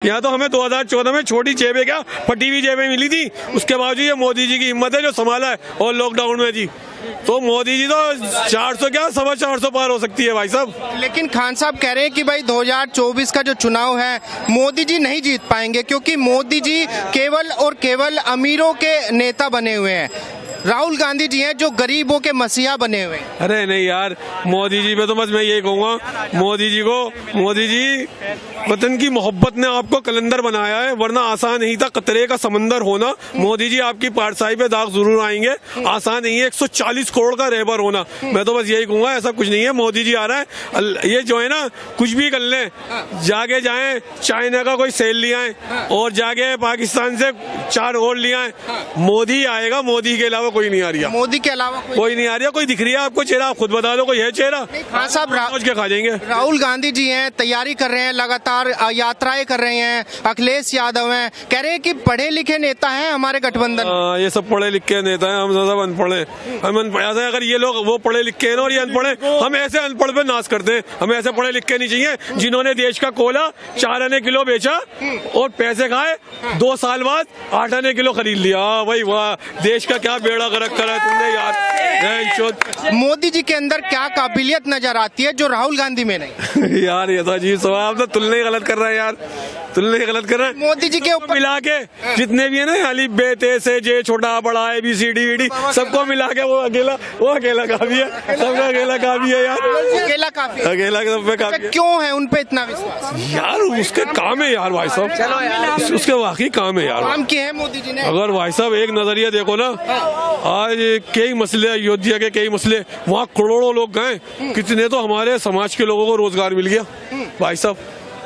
यहाँ तो हमें 2014 में छोटी जेबें क्या फटी हुई जेबें मिली थी, उसके बावजूद ये मोदी जी की हिम्मत है जो संभाला है। और लॉकडाउन में जी तो मोदी जी तो 400 क्या 450 पार हो सकती है भाई साहब। लेकिन खान साहब कह रहे हैं कि भाई 2024 का जो चुनाव है मोदी जी नहीं जीत पाएंगे, क्योंकि मोदी जी केवल और केवल अमीरों के नेता बने हुए हैं, राहुल गांधी जी हैं जो गरीबों के मसीहा बने हुए हैं। अरे नहीं यार, मोदी जी पे तो बस मैं यही कहूँगा, मोदी जी वतन की मोहब्बत ने आपको कलंदर बनाया है, वरना आसान नहीं था कतरे का समंदर होना। मोदी जी आपकी पाठशाही पे दाग जरूर आएंगे, आसान नहीं है 140 करोड़ का रहबर होना। मैं तो बस यही कहूँगा, ऐसा कुछ नहीं है। मोदी जी आ रहा है, ये जो है ना कुछ भी कर लें, जाके जाएं चाइना का कोई सेल ले आए और जाके पाकिस्तान से 4 और ले आए, मोदी आएगा, मोदी के अलावा कोई नहीं आ रही। मोदी के अलावा कोई नहीं आ रही है। कोई दिख रही है आपको चेहरा? आप खुद बता दो कोई है चेहरा? हाँ साहब, सोच के खा जाएंगे। राहुल गांधी जी हैं, तैयारी कर रहे हैं, लगातार यात्राएं कर रहे हैं। अखिलेश यादव हैं, कह रहे हैं कि पढ़े लिखे नेता हैं हमारे गठबंधन। ये सब पढ़े लिखे नेता हैं, हम सब अनपढ़ हैं। हम अनपढ़, अगर ये लोग वो पढ़े लिखे हैं ना और ये अनपढ़ हैं, हम ऐसे अनपढ़ पे नाश करते हैं। हमें ऐसे पढ़े लिखे नहीं चाहिए जिन्होंने देश का कोयला 4 आने किलो बेचा और पैसे खाए, 2 साल बाद 8 आने किलो खरीद लिया। भाई वाह, देश का क्या बेड़ा गर्क करा है तुमने यार। मोदी जी के अंदर क्या काबिलियत नजर आती है जो राहुल गांधी में नहीं? यार ये तो अजीब सवाल, तो तुलना ही गलत कर रहा है यार, तुलना ही गलत कर रहा है। मोदी जी के ऊपर मिला के जितने भी है ना, अली बे ते से जे छोटा बड़ा ABCD सबको मिला के वो अकेला काफी है, सबका अकेला काफी है यार, अकेला काफी, अकेला सब पे काफी है। क्यों है उन पे इतना विश्वास? यार उसके काम है यार भाई साहब, उसके वाकई काम है यार, काम किए हैं मोदी जी ने। अगर भाई साहब एक नजरिया देखो ना, आज कई मसले, अयोध्या के कई मसले, वहाँ करोड़ों लोग गए, कितने तो हमारे समाज के लोगों को रोजगार मिल गया भाई साहब,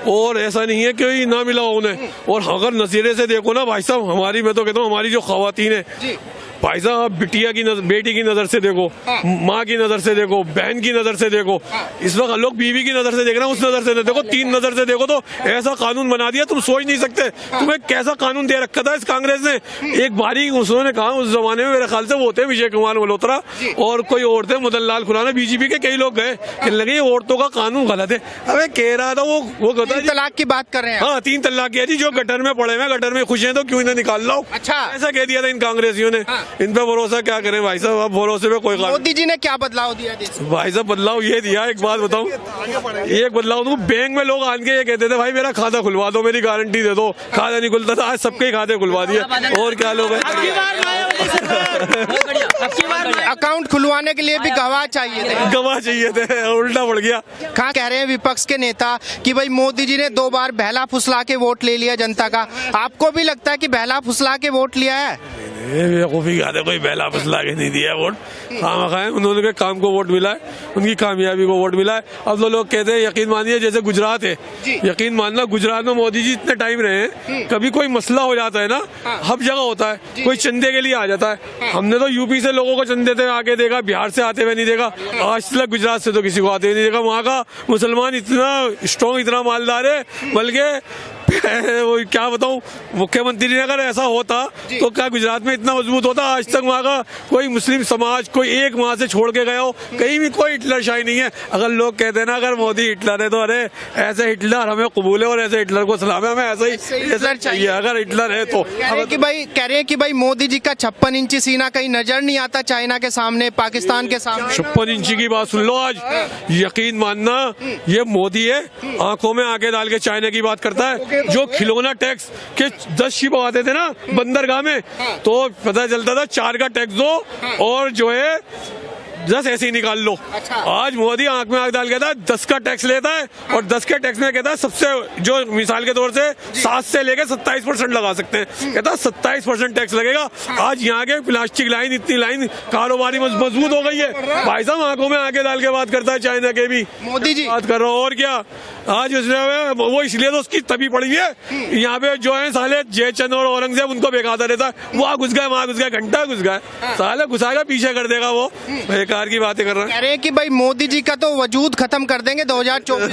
और ऐसा नहीं है कि ना मिला उन्हें। और अगर नजरिए से देखो ना भाई साहब, हमारी, मैं तो कहता हूँ हमारी जो खवातीन है भाई साहब, बेटी की नजर से देखो, माँ की नजर से देखो, बहन की नजर से देखो, इस वक्त लोग बीवी की नजर से देख रहे हैं, उस नजर से देखो, 3 नजर से देखो। तो ऐसा कानून बना दिया तुम सोच नहीं सकते। तुम्हें कैसा कानून दे रखा था इस कांग्रेस ने। एक बारी उन्होंने कहा, उस जमाने में मेरे ख्याल से वो थे विजय कुमार मल्होत्रा और कोई और थे, मदन लाल खुराना, बीजेपी के कई लोग गए, कहने लगे औरतों का कानून गलत है। अबे कह रहा था वो कहता है 3 तलाक की बात कर रहे हैं। हाँ, 3 तलाक है जी, जो गटर में पड़े हुए, गटर में खुश हैं तो क्यों इन्हें निकाल लाओ। अच्छा, ऐसा कह दिया था इन कांग्रेसियों ने। इन पे भरोसा क्या करें भाई साहब, अब भरोसे पे कोई मोदी जी ने क्या बदलाव दिया देश में? भाई साहब बदलाव ये दिया, एक बात बताऊं, एक बदलाव दूं, बैंक में लोग आके ये कहते थे भाई मेरा खाता खुलवा दो, मेरी गारंटी दे दो, खाता नहीं खुलता था, आज सबके ही खाते खुलवा दिए। और क्या लोग हैं, अकाउंट खुलवाने के लिए भी गवाह चाहिए थे, उल्टा पड़ गया। कहाँ कह रहे हैं विपक्ष के नेता कि भाई मोदी जी ने 2 बार बहला फुसला के वोट ले लिया जनता का, आपको भी लगता है कि बहला फुसला के वोट लिया है? बेवकूफ़ी याद है, कोई बहला फुसला के नहीं दिया वोट, खामखा उन्होंने के काम को वोट मिला है, उनकी कामयाबी को वोट मिला है। अब तो लोग कहते हैं, यकीन मानिए जैसे गुजरात है, यकीन मानना गुजरात में मोदी जी इतने टाइम रहे हैं, कभी कोई मसला हो जाता है ना, हर जगह होता है, कोई चंदे के लिए आ जाता है। हमने तो यूपी से लोगों को चंदे से आके देखा, बिहार से आते हुए नहीं देखा, आज तक गुजरात से तो किसी को आते हुए नहीं देखा। वहाँ का मुसलमान इतना स्ट्रॉन्ग, इतना मालदार है, बल्कि वो क्या बताऊं, मुख्यमंत्री ने अगर ऐसा होता तो क्या गुजरात में इतना मजबूत होता? आज तक वहाँ का कोई मुस्लिम समाज कोई एक वहाँ से छोड़ के गया हो, कहीं भी कोई हिटलर शाही नहीं है। अगर लोग कहते हैं ना अगर मोदी हिटलर है तो अरे ऐसे हिटलर हमें कबूल है और ऐसे हिटलर को सलाम है, हमें ऐसा ही हिटलर चाहिए अगर हिटलर है तो। कह रहे हैं कि भाई मोदी जी का 56 इंची सीना कहीं नजर नहीं आता चाइना के सामने, पाकिस्तान के सामने। 56 इंची की बात सुन लो, आज यकीन मानना ये मोदी है, आंखों में आंखें डाल के चाइना की बात करता है। जो खिलौना टैक्स के 10 शिप आते थे ना बंदरगाह में, तो पता चलता था 4 का टैक्स दो और जो है 10 ऐसे ही निकाल लो। अच्छा। आज मोदी आंख में आंख डाल कहता है 10 का टैक्स लेता है और 10 के टैक्स में कहता है सबसे, जो मिसाल के तौर से 7 से लेकर 27% लगा सकते हैं, कहता है 27% टैक्स लगेगा। आज यहाँ के प्लास्टिक लाइन, इतनी लाइन कारोबारी मजबूत हो गई है भाई साहब, आंखों में आंखें डाल के बात करता है चाइना के भी मोदी जी बात कर रहा हूँ। और क्या आज वो इसलिए तो उसकी तभी पड़ी है, यहाँ पे जो है साले जयचंद और औरंगजेब उनको बेकाता रहता है, वहाँ घुस गए वहाँ घुस गए, घंटा घुस गए, साले घुसाएगा पीछे कर देगा वो, बेकार की बातें कर रहे हैं। कह रहे हैं कि भाई मोदी जी का तो वजूद खत्म कर देंगे 2024।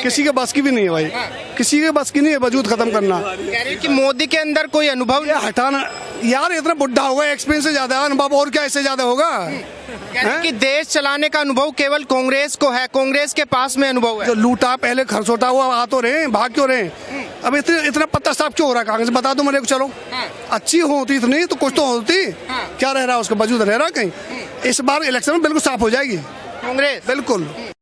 किसी के बस की भी नहीं है भाई, किसी के बस की नहीं है वजूद खत्म करना। कह रहे हैं कि मोदी के अंदर कोई अनुभव हटाना, यार इतना बुढ़ा होगा, एक्सपीरियंस से ज्यादा अनुभव, और क्या इससे ज्यादा होगा? कह रहे हैं कि देश चलाने का अनुभव केवल कांग्रेस को है, कांग्रेस के पास में अनुभव है। जो लूटा पहले खरसोटा हुआ आ तो रहे, भाग क्यों रहे? अब इतना पत्ता साफ क्यों हो रहा है कांग्रेस? बता दो मेरे को। चलो अच्छी होती इतनी तो कुछ तो होती, क्या रह रहा है उसका वजूद रह रहा कहीं? इस बार इलेक्शन में बिल्कुल साफ हो जाएगी कांग्रेस। बिल्कुल।